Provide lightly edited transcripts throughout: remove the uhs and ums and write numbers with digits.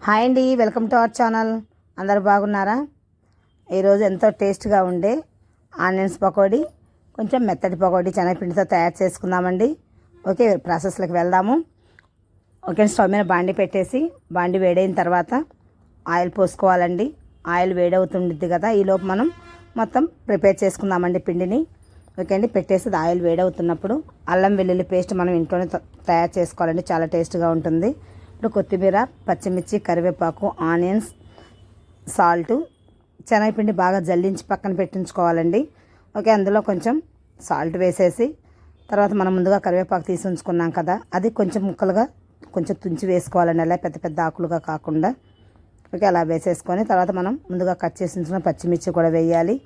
Hi అండి, welcome to our channel. అందరు బాగున్నారా? ఈరోజు ఎంతో టేస్ట్గా ఉండే ఆనియన్స్ పకోడీ, కొంచెం మెత్తటి పకోడీ శనగపిండితో తయారు చేసుకుందామండి. ఓకే, ప్రాసెస్లోకి వెళ్దాము. ఓకే, స్టవ్ మీద బాండి పెట్టేసి బాండి వేడైన తర్వాత ఆయిల్ పోసుకోవాలండి. ఆయిల్ వేడవుతుంది కదా, ఈలోపు మనం మొత్తం ప్రిపేర్ చేసుకుందామండి పిండిని. ఓకే అండి, పెట్టేసి ఆయిల్ వేడవుతున్నప్పుడు అల్లం వెల్లుల్లి పేస్ట్ మనం ఇంట్లోనే తయారు చేసుకోవాలండి, చాలా టేస్ట్గా ఉంటుంది. ఇప్పుడు కొత్తిమీర, పచ్చిమిర్చి, కరివేపాకు, ఆనియన్స్, సాల్టు, శనగపిండి బాగా జల్లించి పక్కన పెట్టించుకోవాలండి. ఓకే, అందులో కొంచెం సాల్ట్ వేసేసి తర్వాత మనం ముందుగా కరివేపాకు తీసి ఉంచుకున్నాం కదా, అది కొంచెం ముక్కలుగా కొంచెం తుంచి వేసుకోవాలండి, అలా పెద్ద పెద్ద ఆకులుగా కాకుండా. ఓకే, అలా వేసేసుకొని తర్వాత మనం ముందుగా కట్ చేసి ఉంచుకున్న పచ్చిమిర్చి కూడా వేయాలి.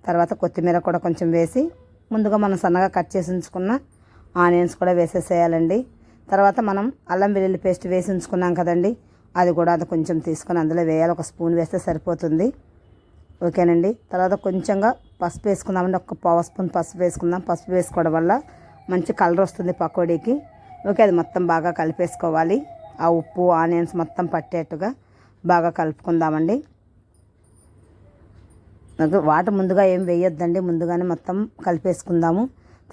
తర్వాత కొత్తిమీర కూడా కొంచెం వేసి ముందుగా మనం సన్నగా కట్ చేసి ఉంచుకున్న ఆనియన్స్ కూడా వేసేసేయాలండి. తర్వాత మనం అల్లం వెల్లుల్లి పేస్ట్ వేసి ఉంచుకున్నాం కదండి, అది కూడా అది కొంచెం తీసుకొని అందులో వేయాలి. ఒక స్పూన్ వేస్తే సరిపోతుంది. ఓకేనండి, తర్వాత కొంచెంగా పసుపు వేసుకుందామండి. ఒక పావు స్పూన్ పసుపు వేసుకుందాం. పసుపు వేసుకోవడం వల్ల మంచి కలర్ వస్తుంది పకోడీకి. ఓకే, అది మొత్తం బాగా కలిపేసుకోవాలి. ఆ ఉప్పు ఆనియన్స్ మొత్తం పట్టేట్టుగా బాగా కలుపుకుందామండి. వాటర్ ముందుగా ఏం వేయొద్దండి, ముందుగానే మొత్తం కలిపేసుకుందాము.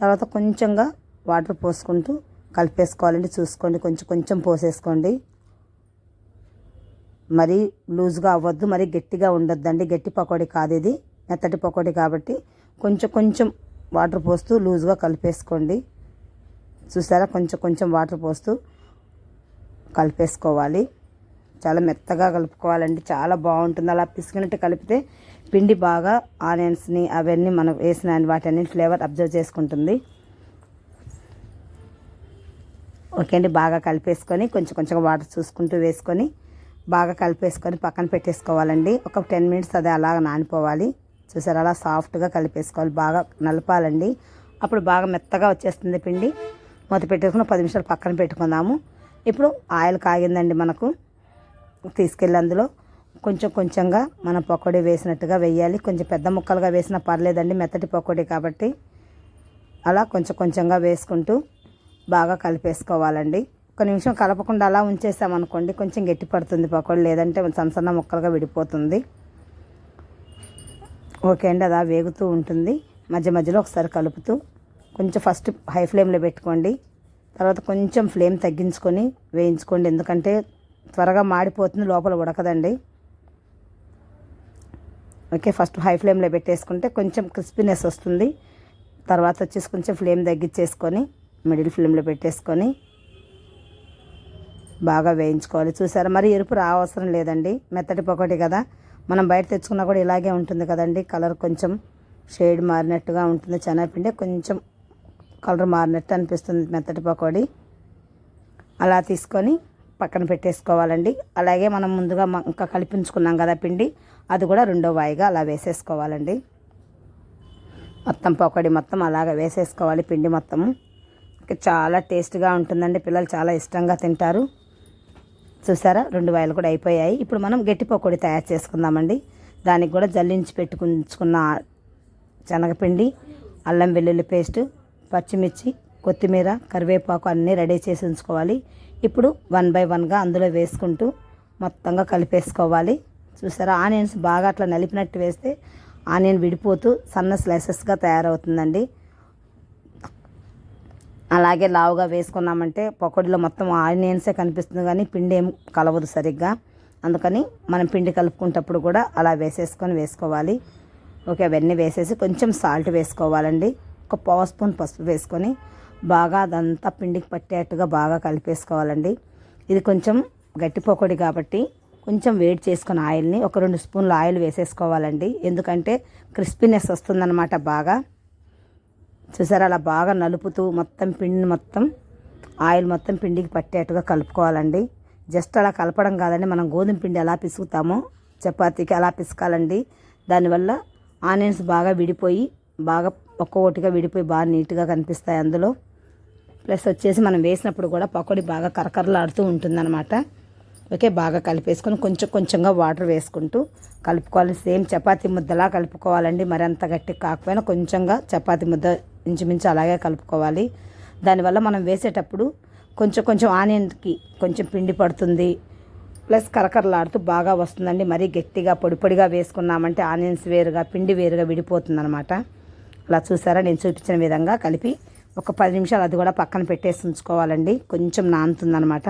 తర్వాత కొంచెంగా వాటర్ పోసుకుంటూ కలిపేసుకోవాలండి. చూసుకోండి, కొంచెం కొంచెం పోసేసుకోండి. మరీ లూజ్గా అవ్వద్దు, మరీ గట్టిగా ఉండొద్దండి. గట్టి పకోడీ కాదు ఇది, మెత్తటి పకోడీ కాబట్టి కొంచెం కొంచెం వాటర్ పోస్తూ లూజ్గా కలిపేసుకోండి. చూసారా, కొంచెం కొంచెం వాటర్ పోస్తూ కలిపేసుకోవాలి. చాలా మెత్తగా కలుపుకోవాలండి, చాలా బాగుంటుంది. అలా పిసికినట్టు కలిపితే పిండి బాగా ఆనియన్స్ని అవన్నీ మనం వేసిన వాటన్ని ఫ్లేవర్ అబ్జర్వ్ చేసుకుంటుంది. ఓకే అండి, బాగా కలిపేసుకొని కొంచెం కొంచెం వాటర్ చూసుకుంటూ వేసుకొని బాగా కలిపేసుకొని పక్కన పెట్టేసుకోవాలండి. ఒక 10 మినిట్స్ అది అలాగ నానిపోవాలి. చూసారు, అలా సాఫ్ట్గా కలిపేసుకోవాలి, బాగా నలపాలండి. అప్పుడు బాగా మెత్తగా వచ్చేస్తుంది పిండి. మూత పెట్టేసుకుని 10 నిమిషాలు పక్కన పెట్టుకుందాము. ఇప్పుడు ఆయిల్ కాగిందండి మనకు. తీసుకెళ్ళి అందులో కొంచెం కొంచెంగా మనం పకోడీ వేసినట్టుగా వేయాలి. కొంచెం పెద్ద ముక్కలుగా వేసినా పర్లేదండి, మెత్తటి పకోడీ కాబట్టి. అలా కొంచెం కొంచెంగా వేసుకుంటూ బాగా కలిపేసుకోవాలండి. ఒక నిమిషం కలపకుండా అలా ఉంచేసామనుకోండి కొంచెం గట్టి పడుతుంది పకోడీ, లేదంటే సన్న సన్న ముక్కలుగా విడిపోతుంది. ఓకే అండి, అలా వేగుతూ ఉంటుంది. మధ్య మధ్యలో ఒకసారి కలుపుతూ కొంచెం ఫస్ట్ హై ఫ్లేమ్లో పెట్టుకోండి. తర్వాత కొంచెం ఫ్లేమ్ తగ్గించుకొని వేయించుకోండి, ఎందుకంటే త్వరగా మాడిపోతుంది, లోపల ఉడకదండి. ఓకే, ఫస్ట్ హై ఫ్లేమ్లో పెట్టేసుకుంటే కొంచెం క్రిస్పీనెస్ వస్తుంది. తర్వాత వచ్చేసి కొంచెం ఫ్లేమ్ తగ్గించేసుకొని మిడిల్ ఫ్లేమ్లో పెట్టేసుకొని బాగా వేయించుకోవాలి. చూసారా, మరి ఎరుపు రావసరం లేదండి, మెత్తటి పకోడీ కదా. మనం బయట తెచ్చుకున్నా కూడా ఇలాగే ఉంటుంది కదండి. కలర్ కొంచెం షేడ్ మారినట్టుగా ఉంటుంది, శనగపిండి కొంచెం కలర్ మారినట్టు అనిపిస్తుంది మెత్తటి పకోడీ. అలా తీసుకొని పక్కన పెట్టేసుకోవాలండి. అలాగే మనం ముందుగా ఇంకా కలిపించుకున్నాం కదా పిండి, అది కూడా రెండో వాయిగా అలా వేసేసుకోవాలండి. మొత్తం పకోడీ మొత్తం అలాగ వేసేసుకోవాలి పిండి మొత్తము. చాలా టేస్ట్గా ఉంటుందండి, పిల్లలు చాలా ఇష్టంగా తింటారు. చూసారా, 2 వాయిలు కూడా అయిపోయాయి. ఇప్పుడు మనం గట్టి పకోడీ తయారు చేసుకుందామండి. దానికి కూడా జల్లించి పెట్టుకుంచుకున్న శనగపిండి, అల్లం వెల్లుల్లి పేస్టు, పచ్చిమిర్చి, కొత్తిమీర, కరివేపాకు అన్నీ రెడీ చేసి ఉంచుకోవాలి. ఇప్పుడు 1 బై 1గా అందులో వేసుకుంటూ మొత్తంగా కలిపేసుకోవాలి. చూసారా, ఆనియన్స్ బాగా అట్లా నలిపినట్టు వేస్తే ఆనియన్ విడిపోతూ సన్న స్లైసెస్గా తయారవుతుందండి. అలాగే లావుగా వేసుకున్నామంటే పకోడీలో మొత్తం ఆనియన్సే కనిపిస్తుంది కానీ పిండి ఏం కలవదు సరిగ్గా. అందుకని మనం పిండి కలుపుకునేటప్పుడు కూడా అలా వేసుకోవాలి. ఓకే, అవన్నీ వేసేసి కొంచెం సాల్ట్ వేసుకోవాలండి. ఒక పావు స్పూన్ పసుపు వేసుకొని బాగా అదంతా పిండికి పట్టేట్టుగా బాగా కలిపేసుకోవాలండి. ఇది కొంచెం గట్టి పకోడీ కాబట్టి కొంచెం వేడి చేసుకుని ఆయిల్ని ఒక 2 స్పూన్ల ఆయిల్ వేసేసుకోవాలండి, ఎందుకంటే క్రిస్పీనెస్ వస్తుందన్నమాట బాగా. చూసారా, అలా బాగా నలుపుతూ మొత్తం పిండిని మొత్తం ఆయిల్ మొత్తం పిండికి పట్టేట్టుగా కలుపుకోవాలండి. జస్ట్ అలా కలపడం కాదండి, మనం గోధుమ పిండి ఎలా పిసుకుతామో చపాతీకి అలా పిసకాలండి. దానివల్ల ఆనియన్స్ బాగా విడిపోయి బాగా ఒక్కొక్కటిగా విడిపోయి బాగా నీట్గా కనిపిస్తాయి అందులో. ప్లస్ వచ్చేసి మనం వేసినప్పుడు కూడా పకోడీ బాగా కరకరలాడుతూ ఉంటుందన్నమాట. ఓకే, బాగా కలిపేసుకొని కొంచెం కొంచెంగా వాటర్ వేసుకుంటూ కలుపుకోవాలి. సేమ్ చపాతీ ముద్దలా కలుపుకోవాలండి, మరి అంత గట్టి కాకపోయినా కొంచెంగా చపాతీ ముద్ద ఇంచుమించు అలాగే కలుపుకోవాలి. దానివల్ల మనం వేసేటప్పుడు కొంచెం కొంచెం ఆనియన్కి కొంచెం పిండి పడుతుంది, ప్లస్ కరకరలాడుతూ బాగా వస్తుందండి. మరీ గట్టిగా పొడి పొడిగా వేసుకున్నామంటే ఆనియన్స్ వేరుగా పిండి వేరుగా విడిపోతుంది అనమాట. అలా చూసారా, నేను చూపించిన విధంగా కలిపి ఒక 10 నిమిషాలు అది కూడా పక్కన పెట్టేసి ఉంచుకోవాలండి. కొంచెం నానుతుందనమాట.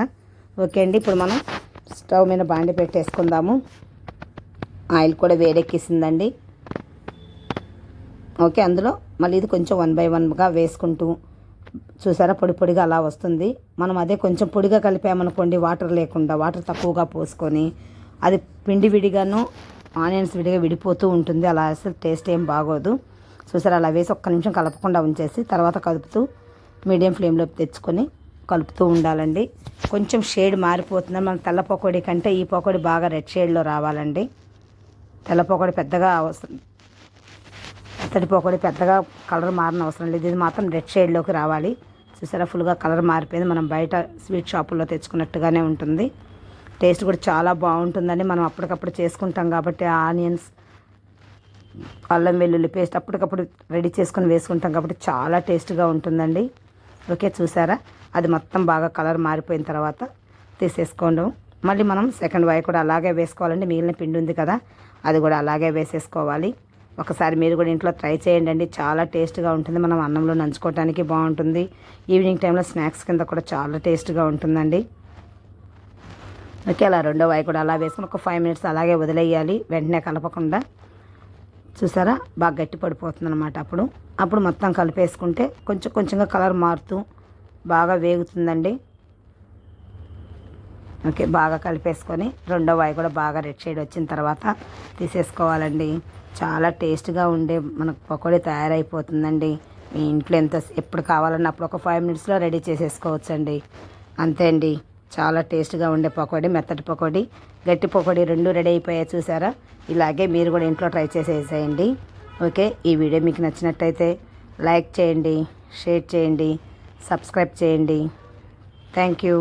ఓకే అండి, ఇప్పుడు మనం స్టవ్ మీద బాండి పెట్టేసుకుందాము. ఆయిల్ కూడా వేడెక్కేసిందండి. ఓకే, అందులో మళ్ళీ ఇది కొంచెం 1 by 1గా వేసుకుంటూ చూసారా పొడి పొడిగా అలా వస్తుంది. మనం అదే కొంచెం పొడిగా కలిపామనుకోండి, వాటర్ లేకుండా వాటర్ తక్కువగా పోసుకొని అది పిండి విడిగాను ఆనియన్స్ విడిగా విడిపోతూ ఉంటుంది. అలా అసలు టేస్ట్ ఏం బాగోదు. చూసారా, అలా వేసి ఒక్క నిమిషం కలపకుండా ఉంచేసి తర్వాత కలుపుతూ మీడియం ఫ్లేమ్లో తెచ్చుకొని కలుపుతూ ఉండాలండి. కొంచెం షేడ్ మారిపోతుంది. మన తెల్ల పకోడీ కంటే ఈ పకోడీ బాగా రెడ్ షేడ్లో రావాలండి. తెల్ల పకోడీ పెద్దగా అవసరం, మెత్తటి పకోడీ పెద్దగా కలర్ మారిన అవసరం లేదు. ఇది మాత్రం రెడ్ షేడ్లోకి రావాలి. చూసారా, ఫుల్గా కలర్ మారిపోయింది. మనం బయట స్వీట్ షాపుల్లో తెచ్చుకున్నట్టుగానే ఉంటుంది. టేస్ట్ కూడా చాలా బాగుంటుందండి. మనం అప్పటికప్పుడు చేసుకుంటాం కాబట్టి ఆనియన్స్, అల్లం వెల్లుల్లి పేస్ట్ అప్పటికప్పుడు రెడీ చేసుకొని వేసుకుంటాం కాబట్టి చాలా టేస్ట్గా ఉంటుందండి. ఓకే, చూసారా, అది మొత్తం బాగా కలర్ మారిపోయిన తర్వాత తీసేసుకోండి. మళ్ళీ మనం సెకండ్ వాయి కూడా అలాగే వేసుకోవాలండి. మిగిలిన పిండి ఉంది కదా, అది కూడా అలాగే వేసేసుకోవాలి. ఒకసారి మీరు కూడా ఇంట్లో ట్రై చేయండి అండి. చాలా టేస్ట్గా ఉంటుంది. మనం అన్నంలో నంచుకోవడానికి బాగుంటుంది. ఈవినింగ్ టైంలో స్నాక్స్ కింద కూడా చాలా టేస్ట్గా ఉంటుందండి. ఓకే, అలా రెండో వాయి కూడా అలా వేసుకుని ఒక 5 minutes అలాగే వదిలేయాలి, వెంటనే కలపకుండా. చూసారా, బాగా గట్టి పడిపోతుంది అనమాట. అప్పుడు మొత్తం కలిపేసుకుంటే కొంచెం కొంచెంగా కలర్ మారుతూ బాగా వేగుతుందండి. ఓకే, బాగా కలిపేసుకొని రెండో వాయి కూడా బాగా రెడ్ షేడ్ వచ్చిన తర్వాత తీసేసుకోవాలండి. చాలా టేస్ట్గా ఉండే మనకు పకోడీ తయారైపోతుందండి. మీ ఇంట్లో ఎప్పుడు కావాలన్నా అప్పుడు ఒక 5 minutesలో రెడీ చేసేసుకోవచ్చండి. అంతే అండి, చాలా టేస్ట్గా ఉండే పకోడీ, మెత్తటి పకోడీ, గట్టి పకోడీ రెండు రెడీ అయిపోయాయి. చూసారా, ఇలాగే మీరు కూడా ఇంట్లో ట్రై చేసేసేయండి. ఓకే, ఈ వీడియో మీకు నచ్చినట్టయితే లైక్ చేయండి, షేర్ చేయండి, సబ్స్క్రైబ్ చేయండి. Thank you.